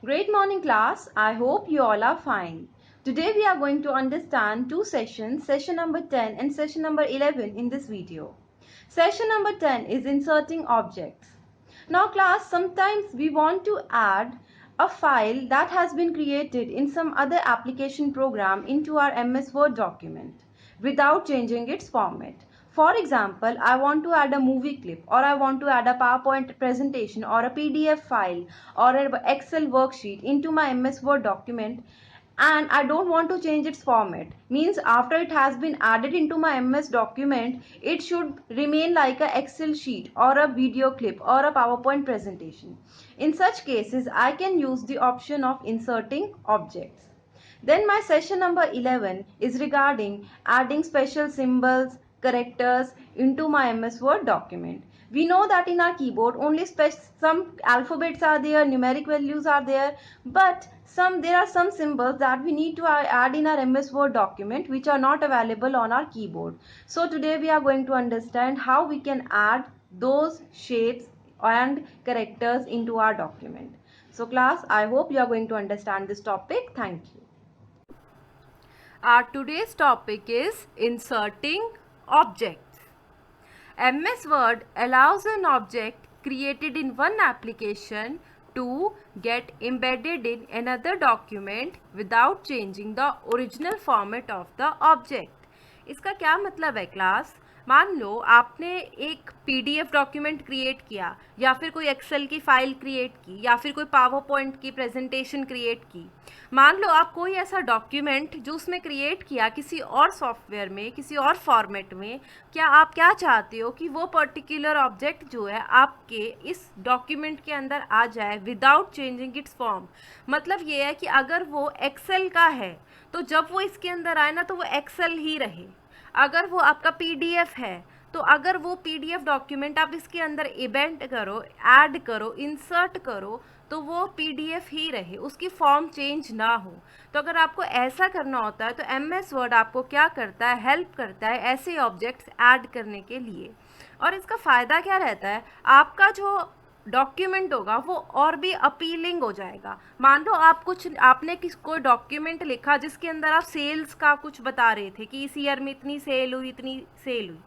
Great morning class. I hope you all are fine. Today we are going to understand two sessions, session number 10 and session number 11 in this video. Session number 10 is inserting objects. Now class, sometimes we want to add a file that has been created in some other application program into our MS Word document without changing its format. For example, I want to add a movie clip, or I want to add a PowerPoint presentation or a PDF file or an Excel worksheet into my MS Word document, and I don't want to change its format. Means after it has been added into my MS document, it should remain like a Excel sheet or a video clip or a PowerPoint presentation. In such cases, I can use the option of inserting objects. Then my session number 11 is regarding adding special symbols, characters into my MS Word document. We know that in our keyboard only some alphabets are there, numeric values are there, but there are some symbols that we need to add in our MS Word document which are not available on our keyboard. So today we are going to understand how we can add those shapes and characters into our document. So class, I hope you are going to understand this topic. Thank you. Our today's topic is inserting objects. MS Word allows an object created in one application to get embedded in another document without changing the original format of the object. इसका क्या मतलब है class? मान लो आपने एक PDF document create किया, या फिर कोई एक्सेल की फाइल क्रिएट की, या फिर कोई पावर पॉइंट की प्रेजेंटेशन क्रिएट की. मान लो आप कोई ऐसा डॉक्यूमेंट जो उसमें क्रिएट किया किसी और सॉफ्टवेयर में, किसी और फॉर्मेट में, क्या आप क्या चाहते हो कि वो पर्टिकुलर ऑब्जेक्ट जो है आपके इस डॉक्यूमेंट के अंदर आ जाए विदाउट चेंजिंग इट्स फॉर्म. मतलब ये है कि अगर वो एक्सेल का है तो जब वो इसके अंदर आए ना तो वो एक्सेल ही रहे. अगर वो आपका PDF है तो अगर वो PDF डॉक्यूमेंट आप इसके अंदर इवेंट करो, ऐड करो, इंसर्ट करो तो वो PDF ही रहे, उसकी फॉर्म चेंज ना हो. तो अगर आपको ऐसा करना होता है तो MS वर्ड आपको क्या करता है, हेल्प करता है ऐसे ऑब्जेक्ट्स ऐड करने के लिए. और इसका फ़ायदा क्या रहता है, आपका जो डॉक्यूमेंट होगा वो और भी अपीलिंग हो जाएगा. मान लो आपने कोई डॉक्यूमेंट लिखा जिसके अंदर आप सेल्स का कुछ बता रहे थे कि इस ईयर में इतनी सेल हुई, इतनी सेल हुई.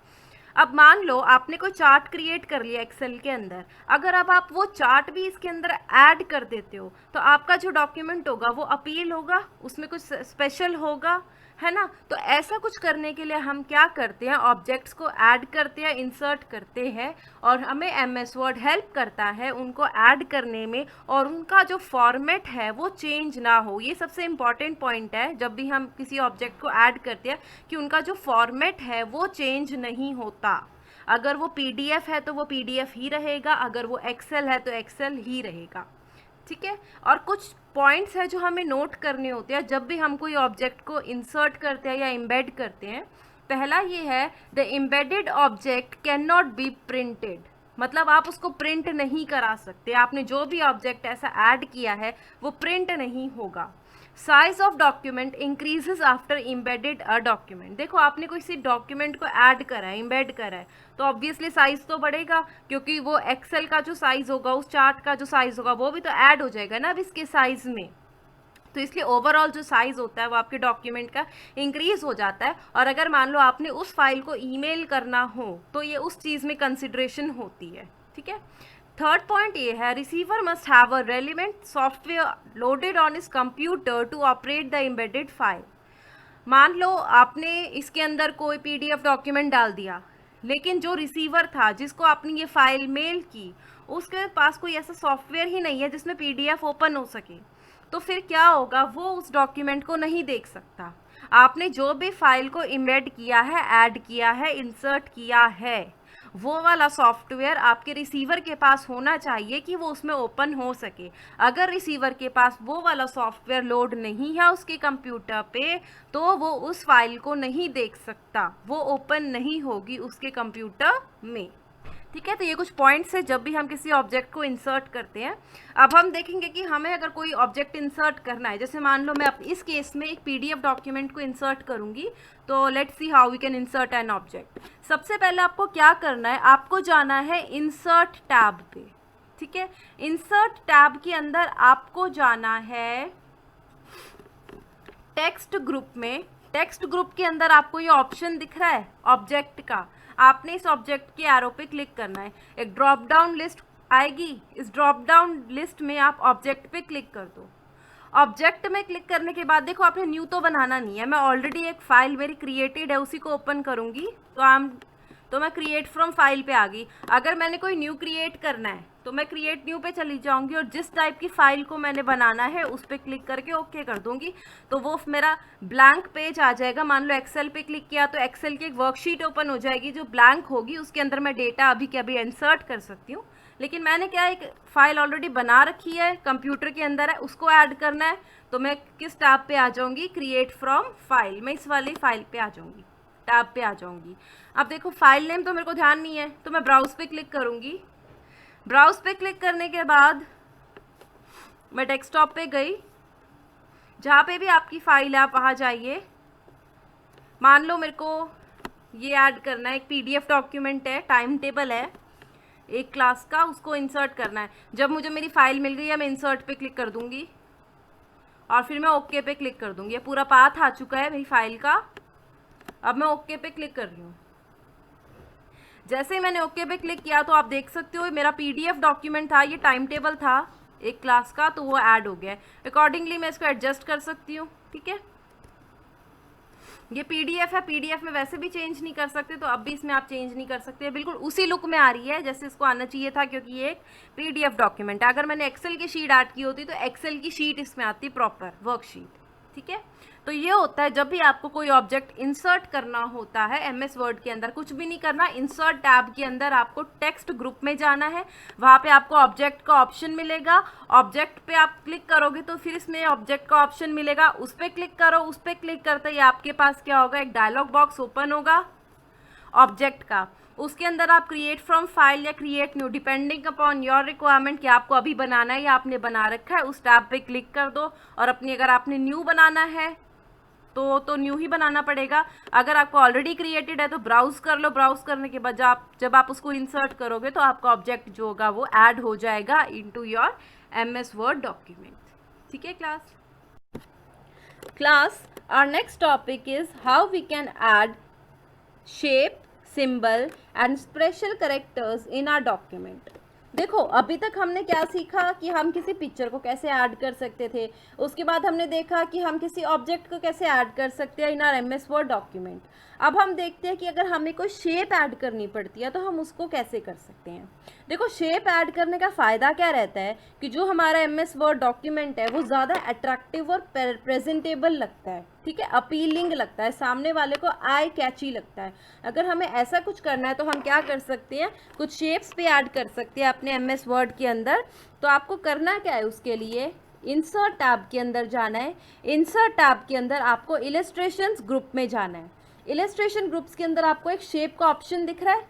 अब मान लो आपने कोई चार्ट क्रिएट कर लिया एक्सेल के अंदर, अगर अब आप वो चार्ट भी इसके अंदर ऐड कर देते हो तो आपका जो डॉक्यूमेंट होगा वो अपील होगा, उसमें कुछ स्पेशल होगा, है ना. तो ऐसा कुछ करने के लिए हम क्या करते हैं, ऑब्जेक्ट्स को ऐड करते हैं, इंसर्ट करते हैं, और हमें MS वर्ड हेल्प करता है उनको ऐड करने में, और उनका जो फॉर्मेट है वो चेंज ना हो. ये सबसे इम्पॉर्टेंट पॉइंट है जब भी हम किसी ऑब्जेक्ट को ऐड करते हैं कि उनका जो फॉर्मेट है वो चेंज नहीं होता. अगर वो PDF है तो वो PDF ही रहेगा, अगर वो एक्सेल है तो एक्सेल ही रहेगा. ठीक है. और कुछ पॉइंट्स है जो हमें नोट करने होते हैं जब भी हम कोई ऑब्जेक्ट को इंसर्ट करते हैं या एम्बेड करते हैं. पहला ये है, the embedded object can not be printed. मतलब आप उसको प्रिंट नहीं करा सकते, आपने जो भी ऑब्जेक्ट ऐसा ऐड किया है वो प्रिंट नहीं होगा. Size of document increases after embedded a document. देखो आपने किसी डॉक्यूमेंट को ऐड करा है, एम्बेड करा है, तो ऑब्वियसली साइज तो बढ़ेगा, क्योंकि वो एक्सेल का जो साइज होगा, उस चार्ट का जो साइज होगा वो भी तो ऐड हो जाएगा ना अब इसके साइज में. तो इसलिए ओवरऑल जो साइज़ होता है वो आपके डॉक्यूमेंट का इंक्रीज़ हो जाता है. और अगर मान लो आपने उस फाइल को ईमेल करना हो तो ये उस चीज़ में कंसिडरेशन होती है. ठीक है. थर्ड पॉइंट ये है, receiver must have a relevant software loaded on this computer to operate the embedded file. मान लो आपने इसके अंदर कोई PDF डॉक्यूमेंट डाल दिया, लेकिन जो रिसीवर था जिसको आपने ये फाइल मेल की उसके पास कोई ऐसा सॉफ्टवेयर ही नहीं है जिसमें PDF ओपन हो सके. तो फिर क्या होगा, वो उस डॉक्यूमेंट को नहीं देख सकता. आपने जो भी फाइल को इम्बेड किया है, ऐड किया है, इंसर्ट किया है, वो वाला सॉफ्टवेयर आपके रिसीवर के पास होना चाहिए कि वो उसमें ओपन हो सके. अगर रिसीवर के पास वो वाला सॉफ्टवेयर लोड नहीं है उसके कंप्यूटर पे तो वो उस फाइल को नहीं देख सकता, वो ओपन नहीं होगी उसके कंप्यूटर में. ठीक है. तो ये कुछ पॉइंट्स है जब भी हम किसी ऑब्जेक्ट को इंसर्ट करते हैं. अब हम देखेंगे कि हमें अगर कोई ऑब्जेक्ट इंसर्ट करना है, जैसे मान लो मैं इस केस में एक PDF डॉक्यूमेंट को इंसर्ट करूंगी, तो let's see how we can insert an object. सबसे पहले आपको क्या करना है, आपको जाना है इंसर्ट टैब पे. ठीक है। इंसर्ट टैब के अंदर आपको जाना है टेक्स्ट ग्रुप में। टेक्स्ट ग्रुप के अंदर आपको ये ऑप्शन दिख रहा है ऑब्जेक्ट का, आपने इस ऑब्जेक्ट के एरो पे क्लिक करना है। एक ड्रॉप डाउन लिस्ट आएगी, इस ड्रॉप डाउन लिस्ट में आप ऑब्जेक्ट पे क्लिक कर दो। ऑब्जेक्ट में क्लिक करने के बाद देखो आपने न्यू तो बनाना नहीं है, मैं ऑलरेडी एक फाइल मेरी क्रिएटेड है उसी को ओपन करूँगी, तो मैं क्रिएट फ्रॉम फाइल पे आ गई। अगर मैंने कोई न्यू क्रिएट करना है तो मैं क्रिएट न्यू पे चली जाऊंगी और जिस टाइप की फाइल को मैंने बनाना है उस पर क्लिक करके ओके कर दूंगी, तो वो मेरा ब्लैंक पेज आ जाएगा। मान लो एक्सेल पे क्लिक किया तो एक्सेल की एक वर्कशीट ओपन हो जाएगी जो ब्लैंक होगी, उसके अंदर मैं डेटा अभी के अभी इंसर्ट कर सकती हूँ। लेकिन मैंने क्या एक फाइल ऑलरेडी बना रखी है, कंप्यूटर के अंदर है, उसको ऐड करना है, तो मैं किस टैब पे आ जाऊंगी, क्रिएट फ्रॉम फाइल, मैं इस वाली फाइल पे आ जाऊंगी, टैब पे आ जाऊंगी। अब देखो फाइल नेम तो मेरे को ध्यान नहीं है, तो मैं ब्राउज पे क्लिक करूंगी। ब्राउज पे क्लिक करने के बाद मैं डेस्कटॉप पे गई, जहाँ पे भी आपकी फाइल है आप वहाँ जाइए। मान लो मेरे को ये ऐड करना है, एक पीडीएफ डॉक्यूमेंट है, टाइम टेबल है एक क्लास का, उसको इंसर्ट करना है। जब मुझे मेरी फाइल मिल गई है मैं इंसर्ट पे क्लिक कर दूंगी और फिर मैं ओके पे क्लिक कर दूंगी। ये पूरा पाथ आ चुका है मेरी फाइल का, अब मैं ओके पे क्लिक कर रही हूँ। जैसे ही मैंने ओके पे क्लिक किया तो आप देख सकते हो मेरा पीडीएफ डॉक्यूमेंट था, ये टाइम टेबल था एक क्लास का, तो वो ऐड हो गया है। अकॉर्डिंगली मैं इसको एडजस्ट कर सकती हूँ, ठीक है। ये पीडीएफ है, पीडीएफ में वैसे भी चेंज नहीं कर सकते, तो अब भी इसमें आप चेंज नहीं कर सकते, बिल्कुल उसी लुक में आ रही है जैसे इसको आना चाहिए था, क्योंकि ये एक पीडीएफ डॉक्यूमेंट है। अगर मैंने एक्सेल की शीट ऐड की होती तो एक्सेल की शीट इसमें आती, प्रॉपर वर्कशीट, ठीक है। तो ये होता है जब भी आपको कोई ऑब्जेक्ट इंसर्ट करना होता है एमएस वर्ड के अंदर, कुछ भी नहीं करना, इंसर्ट टैब के अंदर आपको टेक्स्ट ग्रुप में जाना है, वहाँ पे आपको ऑब्जेक्ट का ऑप्शन मिलेगा। ऑब्जेक्ट पे आप क्लिक करोगे तो फिर इसमें ऑब्जेक्ट का ऑप्शन मिलेगा, उस पर क्लिक करो। उस पर क्लिक करते ही आपके पास क्या होगा, एक डायलॉग बॉक्स ओपन होगा ऑब्जेक्ट का। उसके अंदर आप क्रिएट फ्रॉम फाइल या create new, depending upon your requirement कि आपको अभी बनाना है या आपने बना रखा है, उस टैब पे क्लिक कर दो। और अपनी अगर आपने न्यू बनाना है तो न्यू ही बनाना पड़ेगा। अगर आपको ऑलरेडी क्रिएटेड है तो ब्राउज कर लो, ब्राउज करने के बाद जब आप उसको इंसर्ट करोगे तो आपका ऑब्जेक्ट जो होगा वो ऐड हो जाएगा into your MS Word document, ठीक है class. Our next topic is how we can add shape, symbol and special characters in our document. देखो अभी तक हमने क्या सीखा कि हम किसी पिक्चर को कैसे ऐड कर सकते थे, उसके बाद हमने देखा कि हम किसी ऑब्जेक्ट को कैसे ऐड कर सकते हैं in our MS Word document. अब हम देखते हैं कि अगर हमें कोई शेप ऐड करनी पड़ती है तो हम उसको कैसे कर सकते हैं। देखो शेप ऐड करने का फ़ायदा क्या रहता है कि जो हमारा एमएस वर्ड डॉक्यूमेंट है वो ज़्यादा अट्रैक्टिव और प्रेजेंटेबल लगता है, ठीक है, अपीलिंग लगता है, सामने वाले को आई कैची लगता है। अगर हमें ऐसा कुछ करना है तो हम क्या कर सकते हैं, कुछ शेप्स पे ऐड कर सकते हैं अपने एमएस वर्ड के अंदर। तो आपको करना क्या है, उसके लिए इंसर्ट टैब के अंदर जाना है। इंसर्ट टैब के अंदर आपको इलस्ट्रेशंस ग्रुप में जाना है। इलस्ट्रेशन ग्रुप्स के अंदर आपको एक शेप का ऑप्शन दिख रहा है,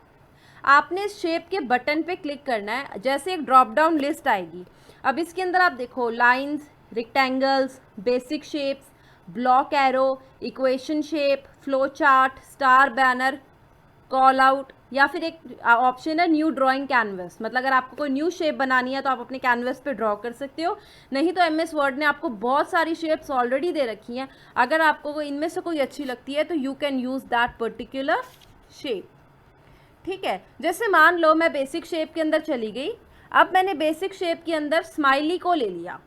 आपने इस शेप के बटन पे क्लिक करना है। जैसे एक ड्रॉप डाउन लिस्ट आएगी, अब इसके अंदर आप देखो lines, rectangles, basic shapes, block arrow, equation shape, flow chart, star banner, call out, या फिर एक ऑप्शन है न्यू ड्राइंग कैनवस। मतलब अगर आपको कोई न्यू शेप बनानी है तो आप अपने कैनवस पे ड्रॉ कर सकते हो, नहीं तो एमएस वर्ड ने आपको बहुत सारी शेप्स ऑलरेडी दे रखी हैं। अगर आपको इनमें से कोई अच्छी लगती है तो you can use that particular shape, ठीक है। जैसे मान लो मैं बेसिक शेप के अंदर चली गई, अब मैंने बेसिक शेप के अंदर स्माइली को ले लिया,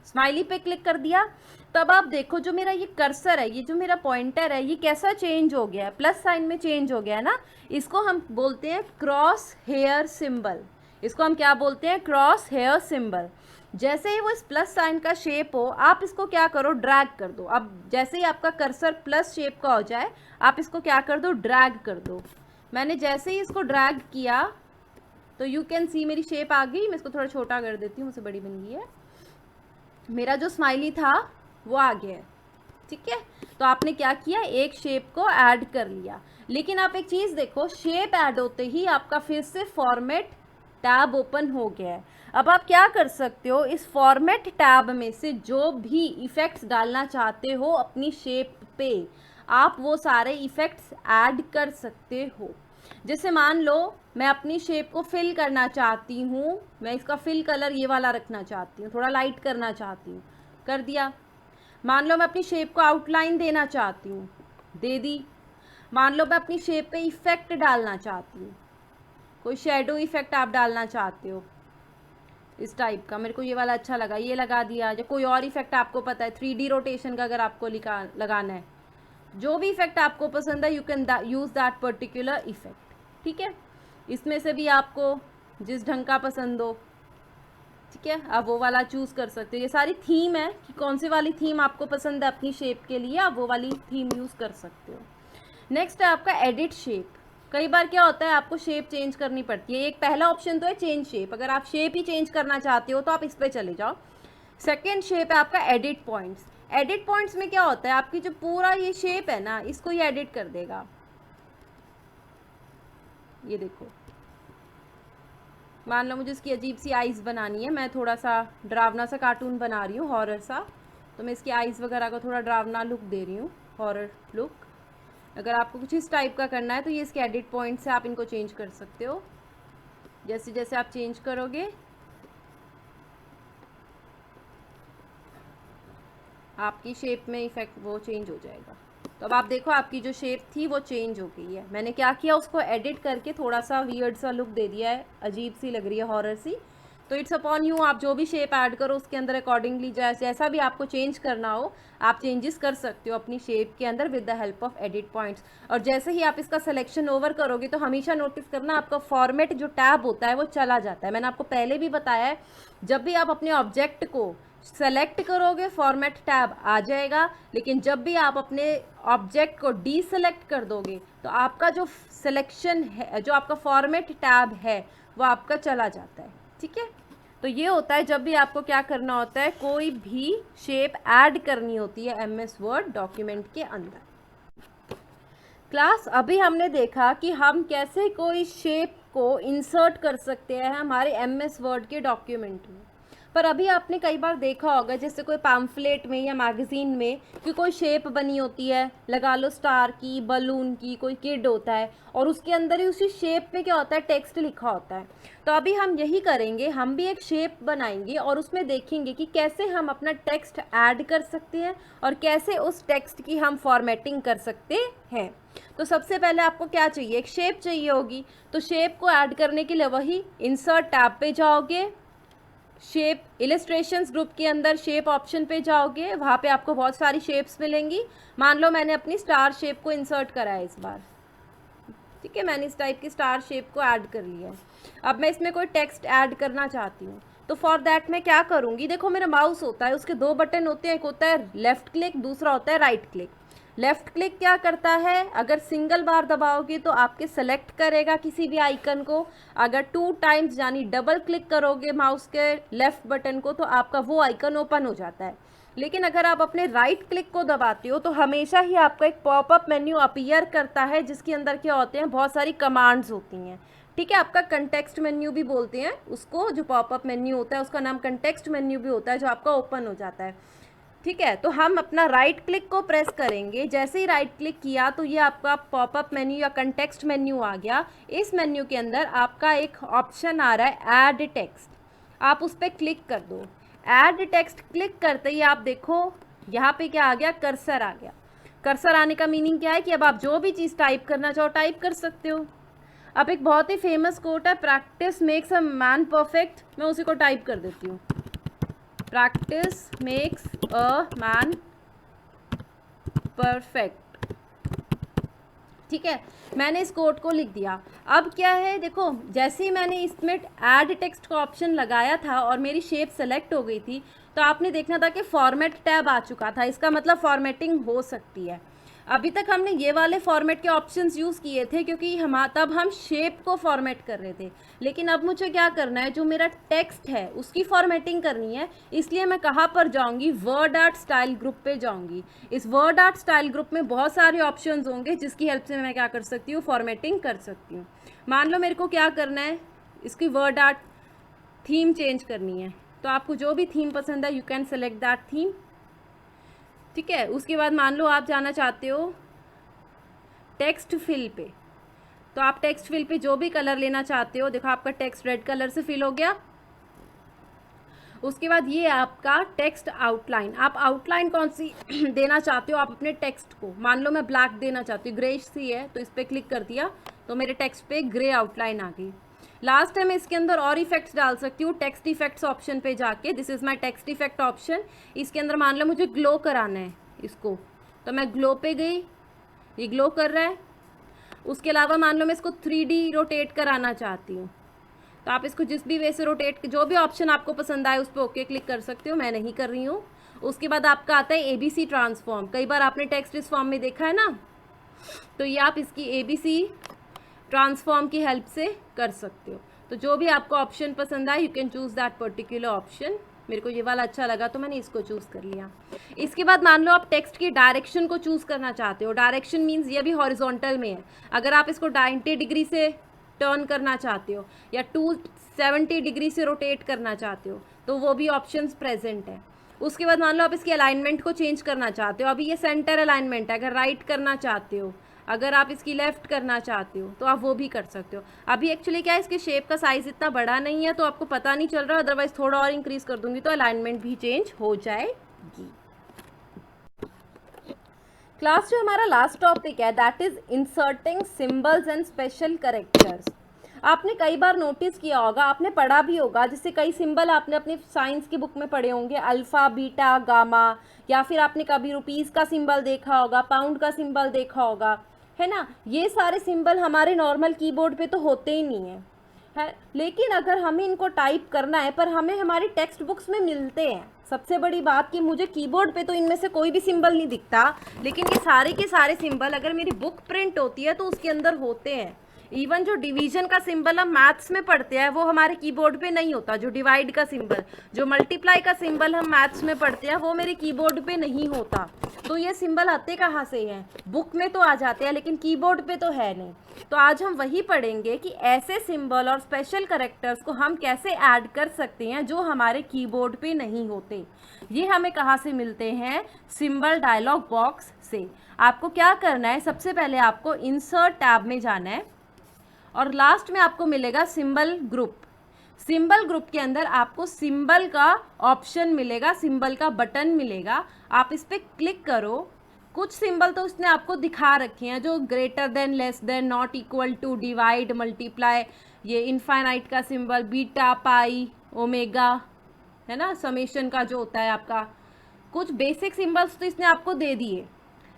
स्माइली पे क्लिक कर दिया। तब आप देखो जो मेरा ये कर्सर है, ये जो मेरा पॉइंटर है, ये कैसा चेंज हो गया है, प्लस साइन में चेंज हो गया है ना। इसको हम बोलते हैं क्रॉस हेयर सिंबल, इसको हम क्या बोलते हैं, क्रॉस हेयर सिंबल। जैसे ही वो इस प्लस साइन का शेप हो, आप इसको क्या करो, ड्रैग कर दो। अब जैसे ही आपका कर्सर प्लस शेप का हो जाए, आप इसको क्या कर दो, ड्रैग कर दो। मैंने जैसे ही इसको ड्रैग किया तो यू कैन सी मेरी शेप आ गई। मैं इसको थोड़ा छोटा कर देती हूँ, मुझसे बड़ी बन गई है। मेरा जो स्माइली था वो आ गया है, ठीक है। तो आपने क्या किया, एक शेप को ऐड कर लिया। लेकिन आप एक चीज़ देखो, शेप ऐड होते ही आपका फिर से फॉर्मेट टैब ओपन हो गया है। अब आप क्या कर सकते हो, इस फॉर्मेट टैब में से जो भी इफ़ेक्ट्स डालना चाहते हो अपनी शेप पे, आप वो सारे इफ़ेक्ट्स ऐड कर सकते हो। जैसे मान लो मैं अपनी शेप को फिल करना चाहती हूँ, मैं इसका फिल कलर ये वाला रखना चाहती हूँ, थोड़ा लाइट करना चाहती हूँ, कर दिया। मान लो मैं अपनी शेप को आउटलाइन देना चाहती हूँ, दे दी। मान लो मैं अपनी शेप पे इफेक्ट डालना चाहती हूँ, कोई शेडो इफेक्ट आप डालना चाहते हो इस टाइप का, मेरे को ये वाला अच्छा लगा, ये लगा दिया। या कोई और इफेक्ट आपको पता है 3D रोटेशन का अगर आपको लगाना है, जो भी इफेक्ट आपको पसंद है, you can use that particular effect. ठीक है, इसमें से भी आपको जिस ढंग का पसंद हो, ठीक है, आप वो वाला चूज़ कर सकते हो। ये सारी थीम है कि कौन सी वाली थीम आपको पसंद है अपनी शेप के लिए, आप वो वाली थीम यूज़ कर सकते हो। नेक्स्ट है आपका एडिट शेप। कई बार क्या होता है आपको शेप चेंज करनी पड़ती है। एक पहला ऑप्शन तो है चेंज शेप, अगर आप शेप ही चेंज करना चाहते हो तो आप इस पर चले जाओ। सेकेंड शेप है आपका एडिट पॉइंट्स। एडिट पॉइंट्स में क्या होता है, आपकी जो पूरा ये शेप है ना, इसको ये एडिट कर देगा। ये देखो, मान लो मुझे इसकी अजीब सी आइज़ बनानी है, मैं थोड़ा सा डरावना सा कार्टून बना रही हूँ, हॉरर सा, तो मैं इसकी आइज़ वगैरह को थोड़ा डरावना लुक दे रही हूँ, हॉरर लुक। अगर आपको कुछ इस टाइप का करना है तो ये इसके एडिट पॉइंट से आप इनको चेंज कर सकते हो। जैसे जैसे आप चेंज करोगे आपकी शेप में इफेक्ट वो चेंज हो जाएगा। तो अब आप देखो आपकी जो शेप थी वो चेंज हो गई है। मैंने क्या किया, उसको एडिट करके थोड़ा सा वियर्ड सा लुक दे दिया है, अजीब सी लग रही है, हॉरर सी। तो इट्स अपॉन यू, आप जो भी शेप ऐड करो उसके अंदर अकॉर्डिंगली जैसा भी आपको चेंज करना हो आप चेंजेस कर सकते हो अपनी शेप के अंदर with the help of edit points. और जैसे ही आप इसका सिलेक्शन ओवर करोगे तो हमेशा नोटिस करना आपका फॉर्मेट जो टैब होता है वो चला जाता है। मैंने आपको पहले भी बताया है, जब भी आप अपने ऑब्जेक्ट को सेलेक्ट करोगे फॉर्मेट टैब आ जाएगा, लेकिन जब भी आप अपने ऑब्जेक्ट को डीसेलेक्ट कर दोगे तो आपका जो सिलेक्शन है, जो आपका फॉर्मेट टैब है, वो आपका चला जाता है। ठीक है, तो ये होता है जब भी आपको क्या करना होता है, कोई भी शेप ऐड करनी होती है MS वर्ड डॉक्यूमेंट के अंदर। क्लास, अभी हमने देखा कि हम कैसे कोई शेप को इंसर्ट कर सकते हैं हमारे MS वर्ड के डॉक्यूमेंट में। पर अभी आपने कई बार देखा होगा जैसे कोई पैम्फलेट में या मैगजीन में कि कोई शेप बनी होती है, लगा लो स्टार की, बलून की, कोई किड होता है और उसके अंदर ही उसी शेप में क्या होता है, टेक्स्ट लिखा होता है। तो अभी हम यही करेंगे, हम भी एक शेप बनाएंगे और उसमें देखेंगे कि कैसे हम अपना टेक्स्ट ऐड कर सकते हैं और कैसे उस टेक्स्ट की हम फॉर्मेटिंग कर सकते हैं। तो सबसे पहले आपको क्या चाहिए, एक शेप चाहिए होगी। तो शेप को ऐड करने के लिए वही इंसर्ट टैब पे जाओगे, शेप इलस्ट्रेशंस ग्रुप के अंदर शेप ऑप्शन पे जाओगे, वहाँ पे आपको बहुत सारी शेप्स मिलेंगी। मान लो मैंने अपनी स्टार शेप को इंसर्ट करा है इस बार, ठीक है, मैंने इस टाइप की स्टार शेप को ऐड कर लिया है। अब मैं इसमें कोई टेक्स्ट ऐड करना चाहती हूँ, तो फॉर दैट मैं क्या करूँगी, देखो मेरा माउस होता है, उसके दो बटन होते हैं, एक होता है लेफ्ट क्लिक, दूसरा होता है राइट क्लिक। लेफ्ट क्लिक क्या करता है, अगर सिंगल बार दबाओगे तो आपके सेलेक्ट करेगा किसी भी आइकन को, अगर 2 टाइम्स यानी डबल क्लिक करोगे माउस के लेफ्ट बटन को तो आपका वो आइकन ओपन हो जाता है। लेकिन अगर आप अपने राइट क्लिक को दबाते हो तो हमेशा ही आपका एक पॉपअप मेन्यू अपीयर करता है जिसके अंदर क्या होते हैं, बहुत सारी कमांड्स होती हैं। ठीक है, आपका कंटेक्स्ट मेन्यू भी बोलते हैं उसको, जो पॉपअप मेन्यू होता है उसका नाम कंटेक्स्ट मेन्यू भी होता है, जो आपका ओपन हो जाता है। ठीक है, तो हम अपना राइट क्लिक को प्रेस करेंगे, जैसे ही राइट क्लिक किया तो ये आपका पॉपअप मेन्यू या कंटेक्स्ट मेन्यू आ गया। इस मेन्यू के अंदर आपका एक ऑप्शन आ रहा है ऐड टेक्स्ट, आप उस पर क्लिक कर दो। ऐड टेक्स्ट क्लिक करते ही आप देखो यहाँ पे क्या आ गया, कर्सर आ गया। कर्सर आने का मीनिंग क्या है कि अब आप जो भी चीज़ टाइप करना चाहो टाइप कर सकते हो। अब एक बहुत ही फेमस कोट है, practice makes a man perfect, मैं उसी को टाइप कर देती हूँ, practice makes a man perfect. ठीक है, मैंने इस कोड को लिख दिया। अब क्या है, देखो जैसे ही मैंने इसमें ऐड टेक्स्ट का ऑप्शन लगाया था और मेरी शेप सेलेक्ट हो गई थी तो आपने देखना था कि फॉर्मेट टैब आ चुका था, इसका मतलब फॉर्मेटिंग हो सकती है। अभी तक हमने ये वाले फॉर्मेट के ऑप्शंस यूज़ किए थे क्योंकि तब हम शेप को फॉर्मेट कर रहे थे, लेकिन अब मुझे क्या करना है, जो मेरा टेक्स्ट है उसकी फॉर्मेटिंग करनी है। इसलिए मैं कहाँ पर जाऊँगी, वर्ड आर्ट स्टाइल ग्रुप पे जाऊँगी। इस वर्ड आर्ट स्टाइल ग्रुप में बहुत सारे ऑप्शंस होंगे जिसकी हेल्प से मैं क्या कर सकती हूँ, फॉर्मेटिंग कर सकती हूँ। मान लो मेरे को क्या करना है, इसकी वर्ड आर्ट थीम चेंज करनी है, तो आपको जो भी थीम पसंद है you can select that theme. ठीक है, उसके बाद मान लो आप जाना चाहते हो टेक्स्ट फिल पे, तो आप टेक्स्ट फिल पे जो भी कलर लेना चाहते हो, देखो आपका टेक्स्ट रेड कलर से फिल हो गया। उसके बाद ये आपका टेक्स्ट आउटलाइन, आप आउटलाइन कौन सी देना चाहते हो आप अपने टेक्स्ट को। मान लो मैं ब्लैक देना चाहती हूँ, ग्रेश सी है, तो इस पर क्लिक कर दिया तो मेरे टेक्स्ट पे ग्रे आउटलाइन आ गई। लास्ट है मैं इसके अंदर और इफेक्ट्स डाल सकती हूँ, टेक्स्ट इफेक्ट्स ऑप्शन पे जाके, this is my text effect option. इसके अंदर मान लो मुझे ग्लो कराना है इसको, तो मैं ग्लो पे गई, ये ग्लो कर रहा है। उसके अलावा मान लो मैं इसको 3D रोटेट कराना चाहती हूँ, तो आप इसको जिस भी वे से रोटेट, जो भी ऑप्शन आपको पसंद आए उस पर ओके क्लिक कर सकते हो, मैं नहीं कर रही हूँ। उसके बाद आपका आता है ABC ट्रांसफॉर्म, कई बार आपने टेक्स्ट इस फॉर्म में देखा है ना, तो ये आप इसकी ABC ट्रांसफॉर्म की हेल्प से कर सकते हो। तो जो भी आपको ऑप्शन पसंद आए, you can choose that particular option. मेरे को ये वाला अच्छा लगा तो मैंने इसको चूज़ कर लिया। इसके बाद मान लो आप टेक्स्ट की डायरेक्शन को चूज़ करना चाहते हो, डायरेक्शन मीन्स ये भी हॉरिजॉन्टल में है, अगर आप इसको 90 डिग्री से टर्न करना चाहते हो या 270 डिग्री से रोटेट करना चाहते हो, तो वो भी ऑप्शंस प्रेजेंट है। उसके बाद मान लो आप इसकी अलाइनमेंट को चेंज करना चाहते हो, अभी ये सेंटर अलाइनमेंट है, अगर राइट करना चाहते हो, अगर आप इसकी लेफ़्ट करना चाहते हो तो आप वो भी कर सकते हो। अभी एक्चुअली क्या है, इसके शेप का साइज़ इतना बड़ा नहीं है तो आपको पता नहीं चल रहा, अदरवाइज थोड़ा और इंक्रीज़ कर दूंगी तो अलाइनमेंट भी चेंज हो जाएगी। क्लास जो हमारा लास्ट टॉपिक है that is inserting symbols and special characters. आपने कई बार नोटिस किया होगा, आपने पढ़ा भी होगा, जिससे कई सिंबल आपने अपनी साइंस की बुक में पढ़े होंगे, अल्फ़ा, बीटा, गामा, या फिर आपने कभी रुपीज़ का सिंबल देखा होगा, पाउंड का सिंबल देखा होगा, है ना। ये सारे सिंबल हमारे नॉर्मल कीबोर्ड पे तो होते ही नहीं है, लेकिन अगर हमें इनको टाइप करना है पर हमें हमारी टेक्स्ट बुक्स में मिलते हैं। सबसे बड़ी बात कि मुझे कीबोर्ड पे तो इनमें से कोई भी सिंबल नहीं दिखता, लेकिन ये सारे के सारे सिंबल अगर मेरी बुक प्रिंट होती है तो उसके अंदर होते हैं। इवन जो डिवीजन का सिंबल हम मैथ्स में पढ़ते हैं वो हमारे कीबोर्ड पे नहीं होता, जो डिवाइड का सिंबल, जो मल्टीप्लाई का सिंबल हम मैथ्स में पढ़ते हैं वो मेरे कीबोर्ड पे नहीं होता। तो ये सिंबल आते कहाँ से हैं, बुक में तो आ जाते हैं लेकिन कीबोर्ड पे तो है नहीं। तो आज हम वही पढ़ेंगे कि ऐसे सिंबल और स्पेशल कैरेक्टर्स को हम कैसे ऐड कर सकते हैं जो हमारे कीबोर्ड पे नहीं होते। ये हमें कहाँ से मिलते हैं, सिंबल डायलॉग बॉक्स से। आपको क्या करना है, सबसे पहले आपको इंसर्ट टैब में जाना है और लास्ट में आपको मिलेगा सिंबल ग्रुप। सिंबल ग्रुप के अंदर आपको सिंबल का ऑप्शन मिलेगा, सिंबल का बटन मिलेगा, आप इस पर क्लिक करो। कुछ सिंबल तो उसने आपको दिखा रखे हैं, जो greater than, less than, not equal to, divide, multiply, ये इनफाइनाइट का सिंबल, बीटा, पाई, ओमेगा, है ना, समेशन का जो होता है आपका। कुछ बेसिक सिंबल्स तो इसने आपको दे दिए,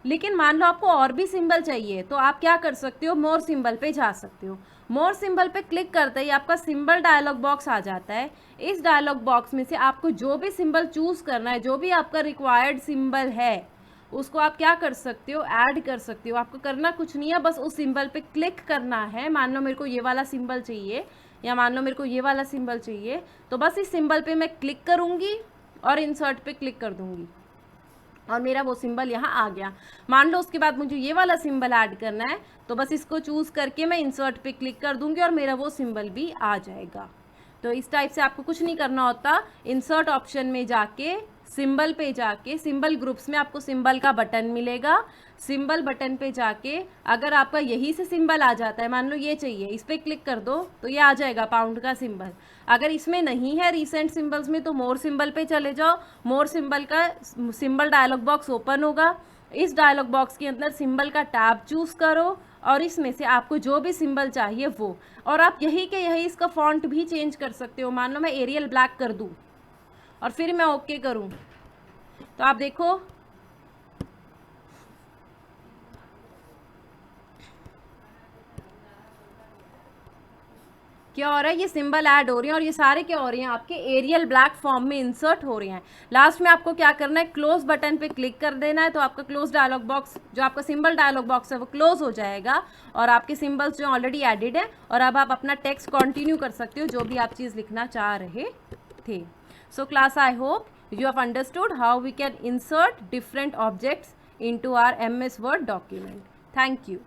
लेकिन मान लो आपको और भी सिंबल चाहिए तो आप क्या कर सकते हो, मोर सिंबल पे जा सकते हो। मोर सिंबल पे क्लिक करते ही आपका सिंबल डायलॉग बॉक्स आ जाता है। इस डायलॉग बॉक्स में से आपको जो भी सिंबल चूज़ करना है, जो भी आपका रिक्वायर्ड सिंबल है, उसको आप क्या कर सकते हो, ऐड कर सकते हो। आपको करना कुछ नहीं है, बस उस सिंबल पे क्लिक करना है। मान लो मेरे को ये वाला सिंबल चाहिए या मान लो मेरे को ये वाला सिंबल चाहिए, तो बस इस सिंबल पे मैं क्लिक करूँगी और इंसर्ट पे क्लिक कर दूँगी और मेरा वो सिंबल यहाँ आ गया। मान लो उसके बाद मुझे ये वाला सिंबल ऐड करना है तो बस इसको चूज़ करके मैं इंसर्ट पे क्लिक कर दूंगी और मेरा वो सिंबल भी आ जाएगा। तो इस टाइप से आपको कुछ नहीं करना होता, इंसर्ट ऑप्शन में जाके सिंबल पे जाके सिंबल ग्रुप्स में आपको सिंबल का बटन मिलेगा। सिंबल बटन पे जाके अगर आपका यही से सिंबल आ जाता है, मान लो ये चाहिए, इस पर क्लिक कर दो तो ये आ जाएगा पाउंड का सिंबल। अगर इसमें नहीं है रिसेंट सिंबल्स में तो मोर सिंबल पे चले जाओ, मोर सिंबल का सिंबल डायलॉग बॉक्स ओपन होगा। इस डायलॉग बॉक्स के अंदर सिंबल का टैब चूज़ करो और इसमें से आपको जो भी सिंबल चाहिए वो, और आप यही के यही इसका फॉन्ट भी चेंज कर सकते हो। मान लो मैं एरियल ब्लैक कर दूँ और फिर मैं ओके करूँ तो आप देखो क्या हो रहा है, ये सिंबल ऐड हो रही हैं और ये सारे क्या हो रही हैं, आपके एरियल ब्लैक फॉर्म में इंसर्ट हो रही हैं। लास्ट में आपको क्या करना है, क्लोज बटन पे क्लिक कर देना है तो आपका क्लोज डायलॉग बॉक्स, जो आपका सिंबल डायलॉग बॉक्स है वो क्लोज हो जाएगा और आपके सिंबल्स जो ऑलरेडी एडिड है, और अब आप अपना टेक्स्ट कंटिन्यू कर सकते हो जो भी आप चीज़ लिखना चाह रहे थे। So class, I hope you have understood how we can insert different objects into our MS Word document. Thank you.